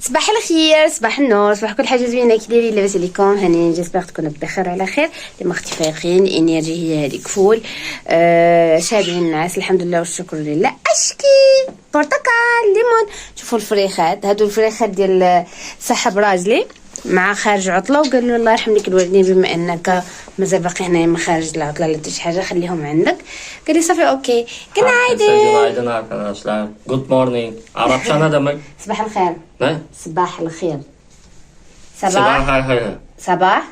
صباح الخير، صباح النور، صباح كل حاجه زوينه. كي دايرين؟ لاباس عليكم؟ هاني جيسبر تكونوا بخير على خير. اللي مختفيين الانرجي هي هذيك فول. شابين الناس الحمد لله والشكر لله. اشكي برتقال ليمون. شوفوا الفريخات، هادو الفريخات ديال صاحب راجلي مع خارج عطله، وقال له الله يرحم لك الوالدين بما انك مازال باقي هنايا من خارج العطله لا شي حاجه خليهم عندك. قال لي صافي اوكي. Günaydın arkadaşlar. Good morning. Arapça ne demek? صباح الخير. Ne? صباح الخير. Sabah al-hayr. صباح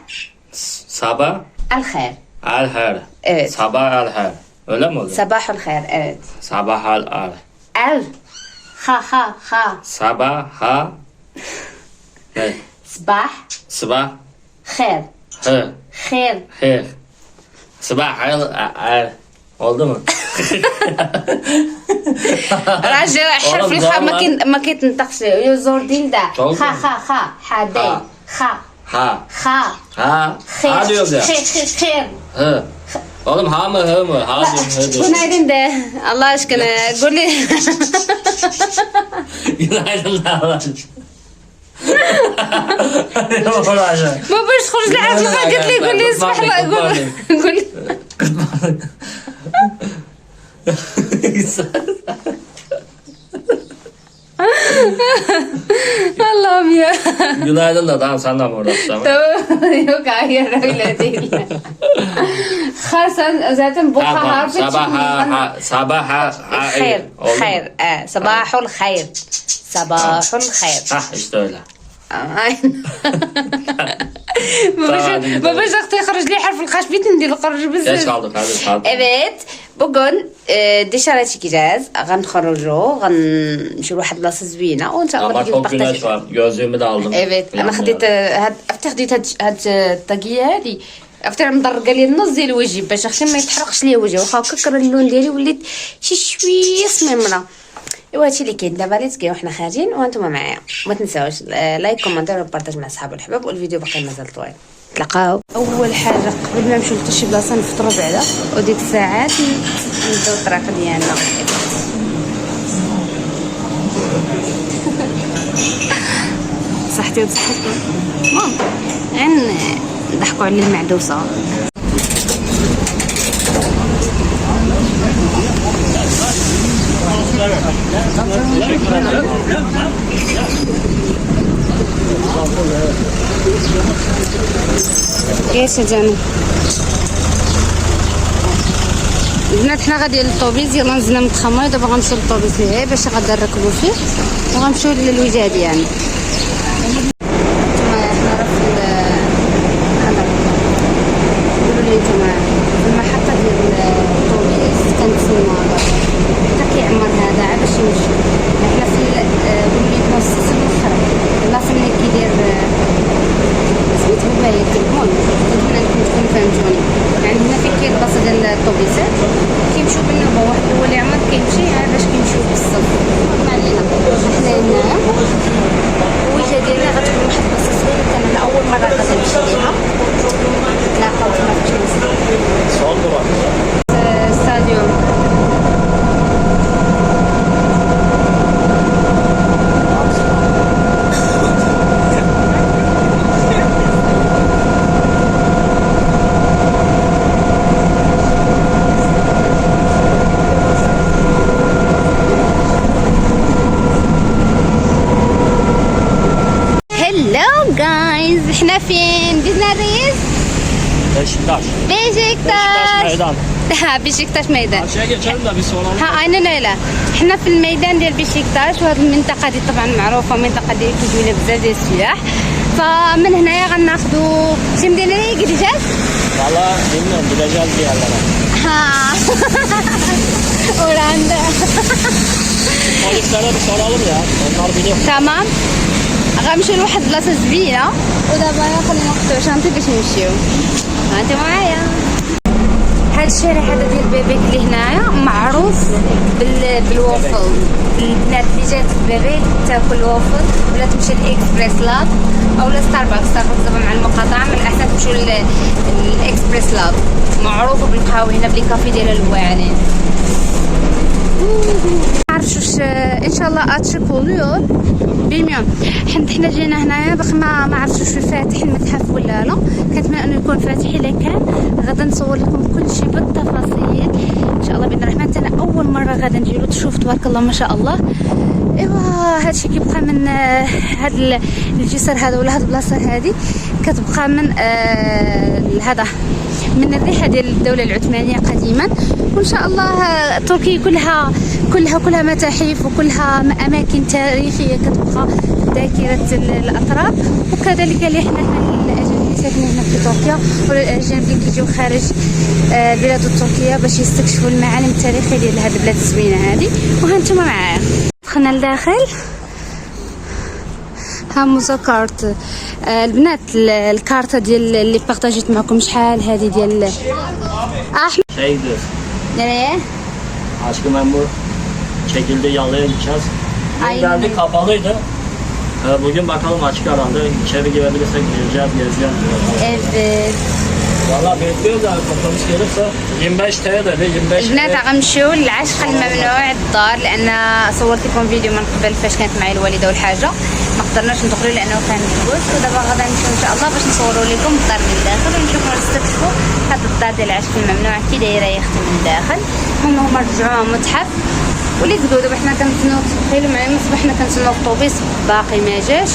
Sabah الخير. al-hayr. Evet. Sabah al-hayr. Öyle mi oluyor? صباح الخير. Evet. Sabah al-hayr. ال ha. Sabah ha. Ne? صباح Sabah خير. he. خير. He. Sabah al. Oldu mu? راجل حرف الخاء ما كيتنطقش زور دين دا. خا حادي خا Ha. خا Ha. Ha diyoruz ya. خير. He. Oğlum ha mı he mi? Ha diyorum he diyorum. Günaydın de. Allah aşkına قول لي. Günaydın Allah. ما باش تخرج لي عارف ما قالت لي قول لي صباح الله قول لي. Allah'ım ya. Günaydın da tamam sen de mi uğraşacağım? Tamam. Yok hayır öyle değil. Hasan zaten bu harfi sabah ha خير خير صباح الخير صباح الخير. işte öyle. Aynen. ما باش اختي يخرج لي حرف الخاش بيت ندير القرج Geç بزاف. kaldık hadi. Evet bugün dışarı çıkacağız. غنخرجوا غنمشيو لواحد بلاصه زوينه وان شاء الله Ama بدي çok güneş var. Gözlüğümü de aldım. Evet انا خديت خديت هاد الطاقيه هادي عرفتي راه مدرقه لي النص ديال وجهي باش اختي ما يتحرقش ليا وجهي، واخا هكا اللون ديالي وليت شي شويه سميمره. ايوا هادشي اللي كاين دابا. ليتس جو وحنا خارجين وانتم معايا. ما تنساوش لايك كومنتير وبارطاج مع الصحاب والحباب، والفيديو باقي مازال طويل. تلقاو اول حاجه قبل ما نمشيو لشي بلاصه نفطروا بعدا، وديك الساعات نبداو الطريق ديالنا. صحتي وصحتكم المهم نضحكوا على المعدوسه. ايش يا جاني البنات؟ حنا غادي للطوبيس، يلا نزلنا من التخمر دابا غنمشيو للطوبيس اللي هي باش غادا نركبوا فيه وغنمشيو للوجاد يعني. نتوما حنا راه في هذا قولوا لي نتوما المحطة ديال الطوبيس كنتسنى حتى كيعمر هذا عاد باش يمشي. حنا في قولوا لي نص الاخر البلاصه اللي كيدير سميتو باين المهم نتمنى انكم تكونوا فهمتوني. يعني هنا فين كاين البلاصه ديال الطوبيسات كيمشيو بالنوبه، واحد هو اللي عمر كيمشي عاد باش كيمشيو بالصف. ما علينا حنا هنايا الوجهه ديالنا غتكون واحد البلاصه زوينه. كان اول مره غادي نمشي ليها. تلاقاو تما فاش نوصل ستاديوم. احنا فين؟ دزنا الريس؟ Beşiktaş. بشكتاش meydan. بشكتاش ميدان. Karşıya geçelim de bir soralım. ها انا لا احنا في الميدان ديال بشكتاش، وهذه المنطقه دي طبعا معروفه منطقه ديال كيجيو لها بزاف ديال السياح. فمن هنايا غناخذوا شي مدينه لي قديجات. Valla bilmiyorum gideceğiz bir yerlere. ها وراندا. Polislere bir soralım ya. Onlar biliyor. تمام غنمشيو لواحد البلاصه زوينه ودابا خلينا ناخذوا شنطي باش نمشيو. ها انت معايا. هذا الشارع هذا ديال بابيك اللي هنايا معروف بالوافل. البنات اللي جات بابيك تاكل وافل ولا تمشي لاكسبريس لاب او ستاربكس. ستاربكس دابا مع المقاطعه من الاحسن تمشيو للاكسبريس لاب، معروفه بالقهوه هنا بلي كافي ديال الواعرين. ما عرفتش واش ان شاء الله اتشك oluyor بالميون. حنا جينا هنايا باقي ما عرفتش واش فاتح المتحف ولا لا. كنتمنى انه يكون فاتح. الا كان غادا نصور لكم كل شيء بالتفاصيل ان شاء الله باذن الرحمن. انا اول مره غادا نجيلو تشوف تبارك الله ما شاء الله. ايوا هادشي كيبقى من هاد الجسر هذا ولا هاد البلاصه هادي كتبقى من هذا من الريحه ديال الدوله العثمانيه قديما. وان شاء الله تركيا كلها متاحف وكلها اماكن تاريخيه كتبقى ذاكره الاطراف. وكذلك اللي حنا الاجانب اللي ساكنين هنا في تركيا ولا الاجانب اللي كيجيو خارج البلاد التركيه باش يستكشفوا المعالم التاريخيه ديال هذه البلاد الزوينه هذه. وها نتوما معايا دخلنا لداخل. ها مذكرت البنات الكارطه ديال اللي بارطاجيت معكم شحال هذه ديال احمد Şeydir. nereye Aşkı memur çekildi, yalıya gideceğiz. Aynen. Geldik kapalıydı. Bugün bakalım açık alandı. İçeri girebilirsek gireceğiz, gezeceğiz. evet Valla bekliyoruz abi, otobüs gelirse 25 TL dedi, 25 البنات غنمشيو للعشق الممنوع الدار لان صورت لكم فيديو من قبل فاش كانت معي الوالده والحاجه ما قدرناش ندخلوا لانه كان محبوس. ودابا غادا نمشيو ان شاء الله باش نصوروا لكم الدار من الداخل ونشوفوا نستكشفوا هذا الدار ديال العشق الممنوع كي دايره يا اختي من الداخل. هما رجعوها متحف. ولي تقولوا دابا حنا كنتسناو تخيلوا معايا من الصباح حنا كنتسناو الطوبيس باقي ما جاش.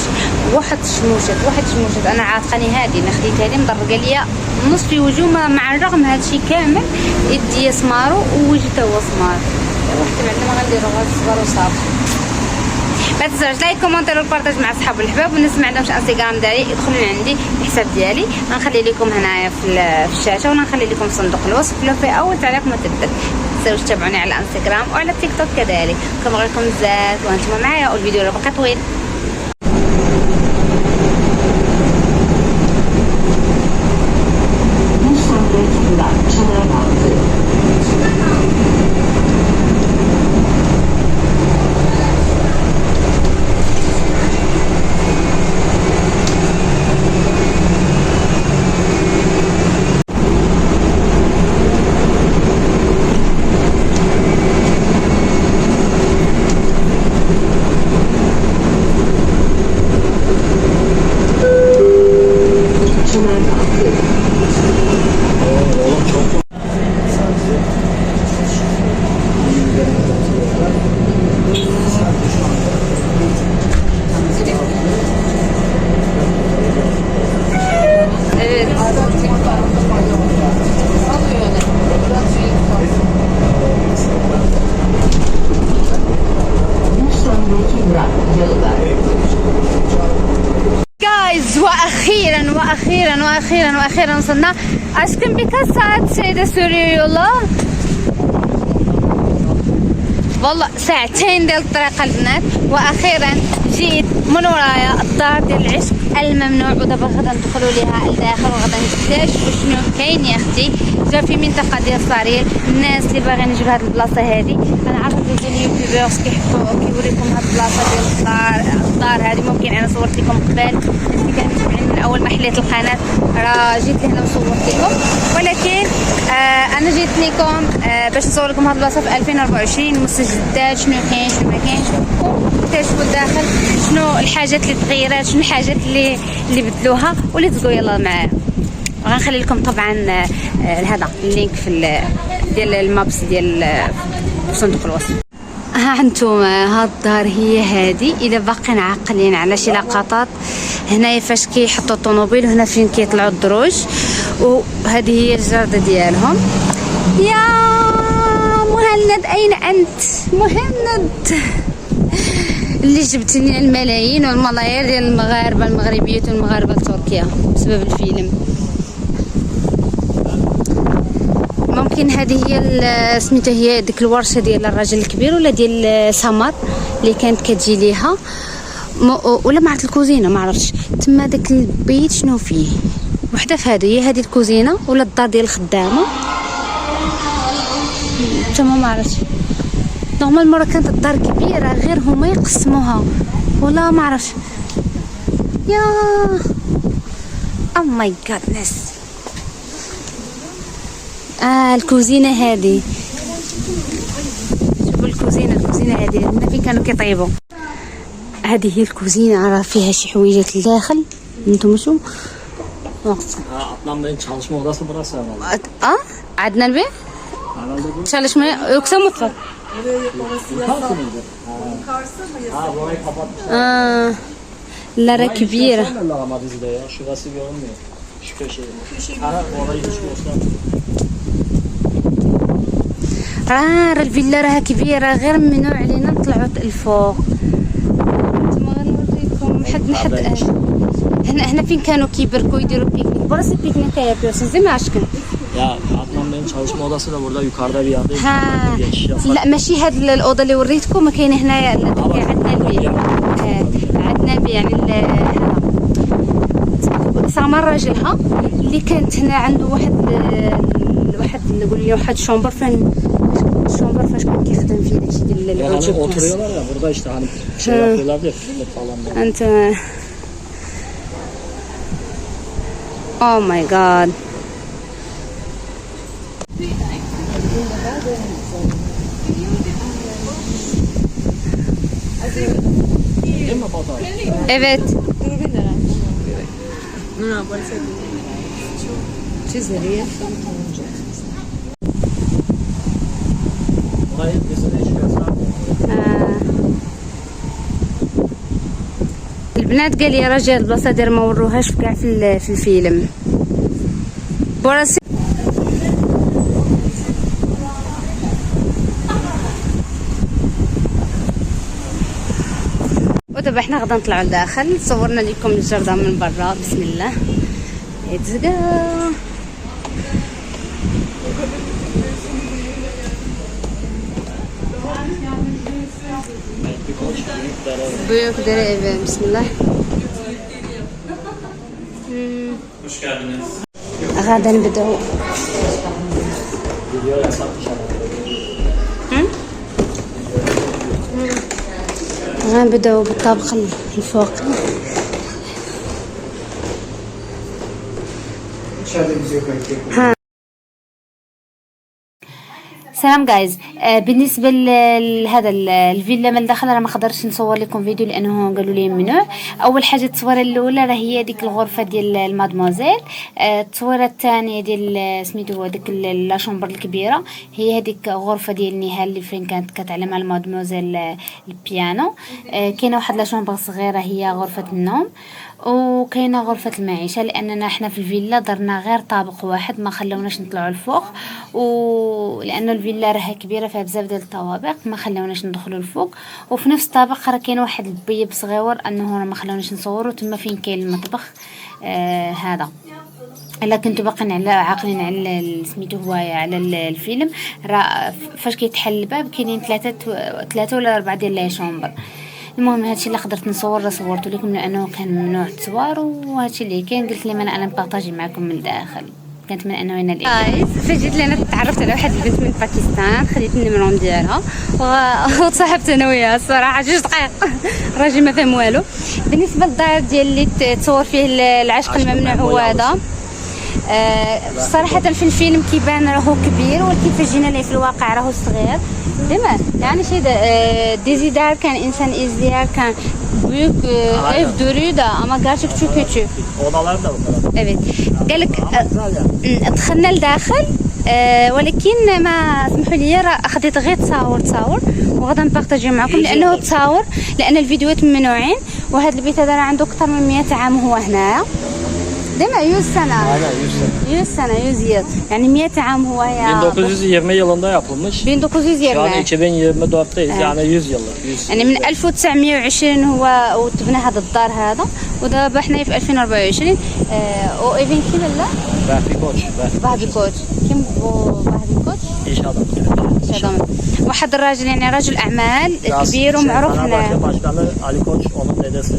واحد الشموشات انا عاتقاني هادي انا خديتها لي مضرقه ليا نص في وجهه مع الرغم هادشي كامل يدي سمارو ووجهي تا هو سمار. واحد معنا غنديرو غير الصبر وصافي. ما تنساوش لايك كومونتير والبارطاج مع الصحاب والحباب. والناس ما عندهمش انستغرام ديالي يدخلوا عندي الحساب ديالي غنخلي لكم هنايا في الشاشه ونخلي لكم صندوق الوصف لو في اول تعليق ما تبدل. تنساوش تتابعوني على الانستغرام وعلى التيك توك كذلك. كنبغيكم بزاف وانتم معايا والفيديو راه باقي طويل. واخيرا وصلنا. aşkım birkaç saat şeyde sürüyor yola. والله ساعتين ديال الطريق البنات. واخيرا جيت من ورايا الدار ديال العشق الممنوع. ودابا غدا ندخلوا ليها لداخل وغدا نكتشفوا شنو كاين يا اختي. جا في منطقه ديال صاريل. الناس اللي باغيين يجيو لهاد البلاصه هادي انا عارفه دوزو اليوتيوبرز كيحبوا كيوريكم هاد البلاصه ديال الدار هادي. ممكن انا صورت لكم قبل الناس اللي كانوا متابعين من اول ما حليت القناه راه جيت لهنا وصورت لكم. ولكن انا جيت لكم باش نصور لكم هاد البلاصه في 2024 المستجدات شنو كاين شنو ما كاينش نكتشفوا الداخل شنو الحاجات اللي تغيرات شنو الحاجات اللي بدلوها. واللي تزقوا يلا معايا. غنخلي لكم طبعا هذا اللينك في ديال المابس ديال صندوق الوصف. ها انتم هاد الدار هي هادي. اذا باقيين عاقلين على شي لقطات هنايا فاش كيحطوا الطوموبيل وهنا فين كيطلعوا الدروج. وهذه هي الجرده ديالهم. يا مهند اين انت مهند اللي جبت لنا الملايين والملايير ديال المغاربه المغربيات والمغاربه تركيا بسبب الفيلم. ممكن هذه هي سميتها هي ديك الورشه ديال الراجل الكبير ولا ديال سمر اللي كانت كتجي ليها ولا ما عرفت الكوزينه ما عرفتش تما داك البيت شنو فيه. وحده في هذه هي هذه الكوزينه ولا الدار ديال الخدامه تما ما عرفتش. نورمال مره كانت الدار كبيره غير هما يقسموها ولا ما عرفتش. يا او ماي جادنس. الكوزينه هذه شوفوا الكوزينة هذه هنا فين كانوا كيطيبوا. هذه هي الكوزينة، راه فيها شي حويجات لداخل. انتم شو Adnan Bey'in çalışma odası burası herhalde. عدنا البيت çalışmaya yoksa mutfak? Yukarısı mıydı? Ha burayı kapatmışlar. lara كبيرة. Göstermiyorlar ama dizide ya. Şurası görünmüyor. Şu köşeyi. Ha orayı hiç göstermiyor. الفيلا راها كبيرة، غير ممنوع علينا نطلعوا الفوق. انتما غنوريكم حد هنا فين كانوا كيبركوا يديروا بيكنيك. براسي بيكنيك يا بيوسن زي ما عشكن. Ya Adnan Bey'in çalışma odası da burada yukarıda bir yerde. لا ماشي هاد الأوضة اللي وريتكم كاين هنايا. عندنا البيت. عندنا البيت يعني سامر راجلها اللي كانت هنا عنده واحد نقول لي واحد شومبر الشومبر فاش كان كيخدم فيه داكشي ديال Yani oturuyorlar ya burada işte hani şey yapıyorlardı ya fitness falan. انت oh my god. Değil mi fotoğraf? Evet. Burayı dizide hiç göstermiyor. البنات قال لي رجال البلاصه دير ما وروهاش في كاع في الفيلم. براسي ودابا حنا غادا نطلعوا لداخل. صورنا لكم الجردة من برا. بسم الله. Let's go. Büyük dere evi. Bismillah. Hoş geldiniz. غادا نبداو. Video yasakmış ama. غنبداو بالطابق الفوق. سلام جايز. بالنسبه لهذا الفيلا من الداخل راه ما قدرتش نصور لكم فيديو لانه قالوا لي ممنوع. اول حاجه التصويره الاولى راه هي ديك الغرفه ديال المادموزيل. التصويره الثانيه ديال سميتو هو ديك لا شومبر الكبيره، هي هذيك غرفه ديال نهال اللي فين كانت كتعلم على المادموزيل البيانو. كاينه واحد لا شومبر صغيره هي غرفه النوم، وكاينه غرفه المعيشه لاننا احنا في الفيلا درنا غير طابق واحد ما خلوناش نطلعوا الفوق، ولان الفيلا راها كبيره فيها بزاف ديال الطوابق ما خلوناش ندخلوا الفوق. وفي نفس الطابق راه كاين واحد البيب صغيور انه ما خلوناش نصوروا تما فين كاين المطبخ. هذا الا كنتو باقيين عاقلين على سميتو هو على الفيلم، راه فاش كيتحل الباب كاينين ثلاثه ولا 4 ديال لي شومبر. المهم هادشي اللي قدرت نصور صورته لكم لانه كان ممنوع التصوير، وهادشي اللي كاين قلت لي انا نبارطاجي معكم من الداخل. كانت من انه هنا الإعجاز. فجيت لي انا تعرفت على واحد البنت من باكستان، خديت النمرون ديالها وتصاحبت انا وياها الصراحه 2 دقائق. الراجل ما فهم والو. بالنسبه للدار ديال اللي تصور فيه العشق الممنوع هو هذا. صراحة في الفيلم كيبان راهو كبير، ولكن فاش ليه في الواقع راهو صغير. ديما يعني شي ديزيدار كان انسان ازديار كان büyük ev duruyor da ama gerçek çok küçük. Odalar da bu kadar. Evet. قالك دخلنا لداخل ولكن ما سمحوا لي اخذت غير تصاور وغادا نبارطاجيو معكم لان الفيديوهات ممنوعين. وهذا البيت هذا عنده اكثر من 100 عام هو هنايا. Değil mi? 100 sene. Aynen 100 sene. 100 sene, 100 yıl. Yani 100 عام هو ya. 1920 yılında yapılmış. 1920. Şu an 2024'teyiz yani 100 yıllık. 100. يعني من 1920 هو وتبنى هذا الدار هذا، ودابا حنايا في 2024. وايفين كي لا؟ Vahbi Koç. Vahbi Koç. كيم Vahbi Koç؟ İş adamı. واحد الراجل يعني رجل اعمال كبير ومعروف هنا. Başkanı Ali Koç onun dedesi.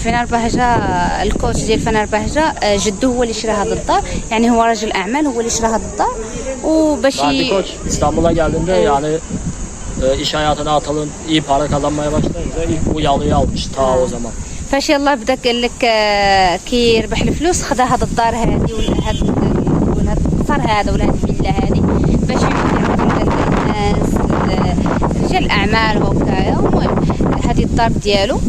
فنربهجة الكوتش ديال فنربهجة جدو هو اللي شرى هذا الدار، يعني هو رجل اعمال هو اللي شرى هذا الدار. وباش Vahbi Koç İstanbul'a geldiğinde yani iş hayatına atılıp iyi para kazanmaya başlayınca ilk bu yalıyı almış ta o zaman. فاش يلا بدا قال لك كي يربح الفلوس خدا هذا الدار هذه ولا هذا القصر هذا ولا هذه الفيلا هذه باش يعطي الناس رجال اعمال هكايا. المهم هذه الدار ديالو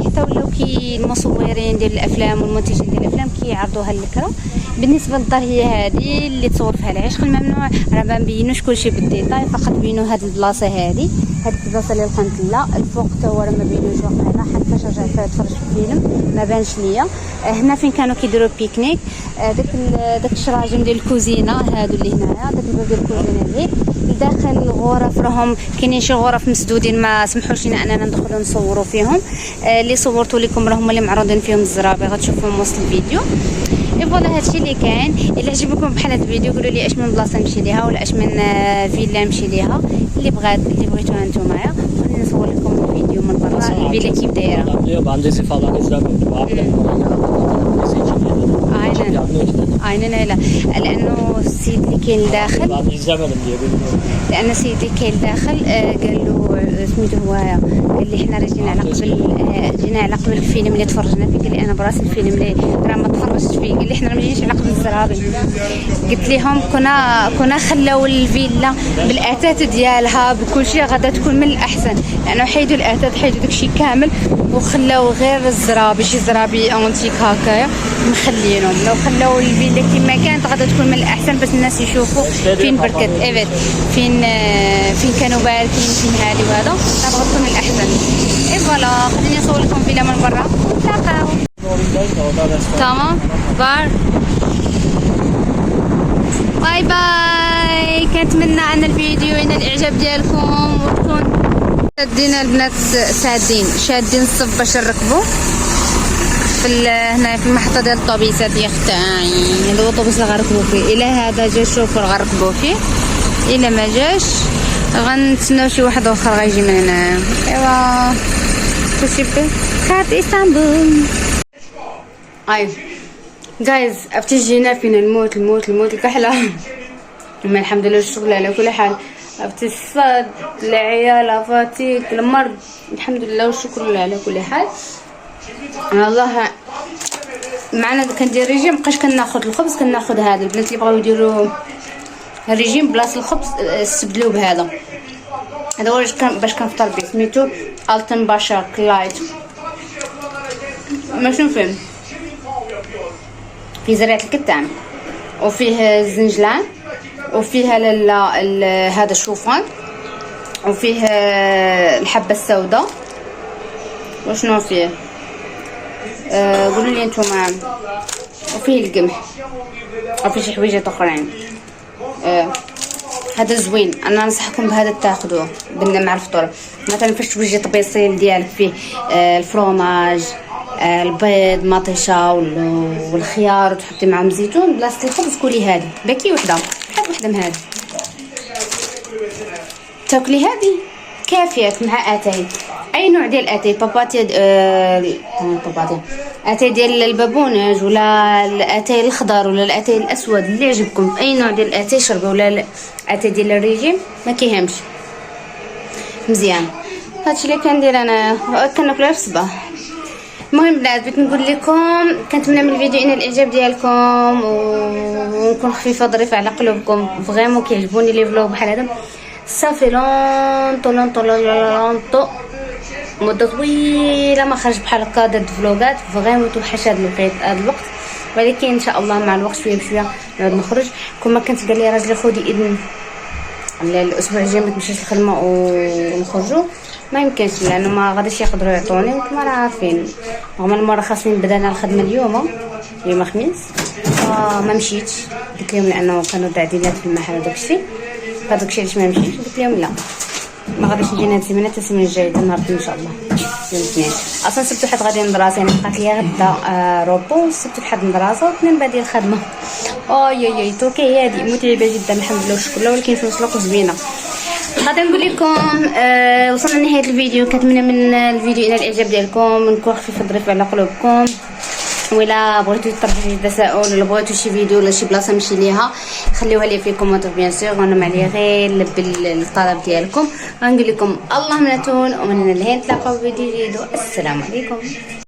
حتى ولاو كي المصورين ديال الافلام والمنتجين ديال الافلام كيعرضوها للكرا. بالنسبه للدار هي هذه اللي تصور فيها العشق الممنوع. راه ما نبينوش كلشي بالديتاي، فقط بينوا هذه البلاصه هذه البلاصه اللي لقيت لا الفوق حتى هو راه ما بينوش واقيلا، حتى فاش رجعت نتفرج في الفيلم ما بانش ليا. هنا فين كانوا كيديروا بيكنيك، داك الشراجم ديال الكوزينه هادو اللي هنايا، داك الباب ديال الكوزينه اللي لداخل الغرف راهم كاينين شي غرف مسدودين ما سمحوش لنا اننا ندخلوا نصوروا فيهم. اللي صورتوا لكم راهم اللي معروضين فيهم الزرابي غتشوفوهم وسط الفيديو. فوالا هادشي اللي كان. الا عجبكم بحال هاد الفيديو قولوا لي اش من بلاصه نمشي ليها ولا اش من فيلا نمشي ليها اللي بغيتوها نتوما. نصور لكم الفيديو من برا الفيلا كيف دايره. Ben dizi falan izlemiyorum abi. Dizi için aynen öyle. لانه السيد اللي كاين داخل ben izlemedim diye bilmiyorum. لان السيد اللي كاين داخل قال له سميتو هوايا، قال لي حنا راه جينا على قبل الفيلم اللي تفرجنا فيه. قال لي انا براسي الفيلم اللي راه ما تفرجت فيه. قال لي حنا ما جيناش على قبل الزرابي. قلت لهم كنا خلاو الفيلا بالاثاث ديالها بكل شيء غادا تكون من الاحسن، لانه حيدوا الاثاث حيدوا داكشي كامل وخلاو غير الزرابي شي زرابي انتيك هكايا مخلينهم. لو خلاو الفيلا كما كانت غادا تكون من الاحسن باش الناس يشوفوا فين بركات ايفيت فين كانوا باركين فين هذه وهذا راه غتكون من الاحسن. اي فوالا خليني نصور لكم فيلا من برا ونتلاقاو. تمام باي باي. كنتمنى ان الفيديو ينال الاعجاب ديالكم وتكون شادين البنات شادين الصف باش نركبوا هنا في المحطه ديال الطوبيسات يا اختي. هذا هو الطوبيس اللي غنركبوا فيه. الا هذا جا الشوفور غنركبوا فيه، الا ما جاش غنتسناو شي واحد اخر غيجي من هنا. ايوا كلشي كارت اسطنبول. اي جايز افتي جينا فينا الموت الكحله. اما الحمد لله الشغل على كل حال. افتي الصاد العيال فاتيك المرض الحمد لله والشكر لله على كل حال. والله معنا كندير ريجيم مابقاش كناخذ الخبز، كناخذ هذا. البنات اللي بغاو يديروا الريجيم بلاصه الخبز استبدلوا بهذا. هذا هو باش كنفطر به، سميتو التن باشا كلايت. ماشي فين في زريعه الكتان وفيه الزنجلان وفيه هذا الشوفان وفيه الحبه السوداء وشنو فيه قولوا لي انتم. وفيه القمح وفيه شي حويجات اخرين. هذا زوين، انا ننصحكم بهذا تاخذوه مع الفطور. مثلا فاش توجي طبيصيل ديالك فيه الفرomage البيض مطيشه والخيار وتحطي معهم زيتون بلاصه الخبز. كولي هذه باكي وحده بحال وحده من هذه تاكلي هذه كافياك مع اتاي. اي نوع ديال اتاي باباتي اتاي ديال البابونج ولا الاتاي الخضر ولا الاتاي الاسود اللي يعجبكم. اي نوع ديال الاتاي شربوا ولا الاتاي ديال الريجيم ما كيهمش مزيان. هادشي اللي كندير انا كناكلها في الصباح. المهم بنات بغيت نقول لكم كنتمنى من الفيديو ينال الاعجاب ديالكم ونكون خفيفه ظريفه على قلوبكم. فريمون كيعجبوني لي فلوغ بحال هذا. صافي لونطو مده طويله ما خرج بحال هكا داد فلوغات. فريمون توحش هذا الوقت، ولكن ان شاء الله مع الوقت شويه بشويه نعود نخرج. كما كنت قال لي راجلي خذي اذن الاسبوع الجاي ما تمشيش الخدمه ونخرجوا، ما يمكنش لانه ما غاديش يقدروا يعطوني وكما راه عارفين. رغم المرخصين بدانا الخدمه اليوم خميس ما مشيتش. قلت لهم لانه كانوا تعديلات في المحل وداكشي هذاك علاش ما مشيتش. قلت لهم لا ما غاديش نجي هاد السيمانه حتى السيمانه الجايه نهار ان شاء الله يوم الاثنين. اصلا السبت الحد غادي ندراسه، يعني بقات لي غدا روبو السبت الحد ندراسه واثنين بعد الخدمه. ياي تركيا هادي متعبه جدا الحمد لله والشكر لله، ولكن في نفس الوقت زوينه. غادي نقول لكم وصلنا لنهايه الفيديو. كنتمنى من الفيديو ينال الاعجاب ديالكم، نكون خفيفه ظريفه على قلوبكم. ولا بغيتو تطرحوا شي تساؤل ولا بغيتو شي فيديو ولا شي بلاصه نمشي ليها خليوها لي في كومونتير بيان سور، وانا معليا غير نلبي الطلب ديالكم. غنقول لكم الله من تون ومن هنا لهين نتلاقاو في فيديو جديد. السلام عليكم.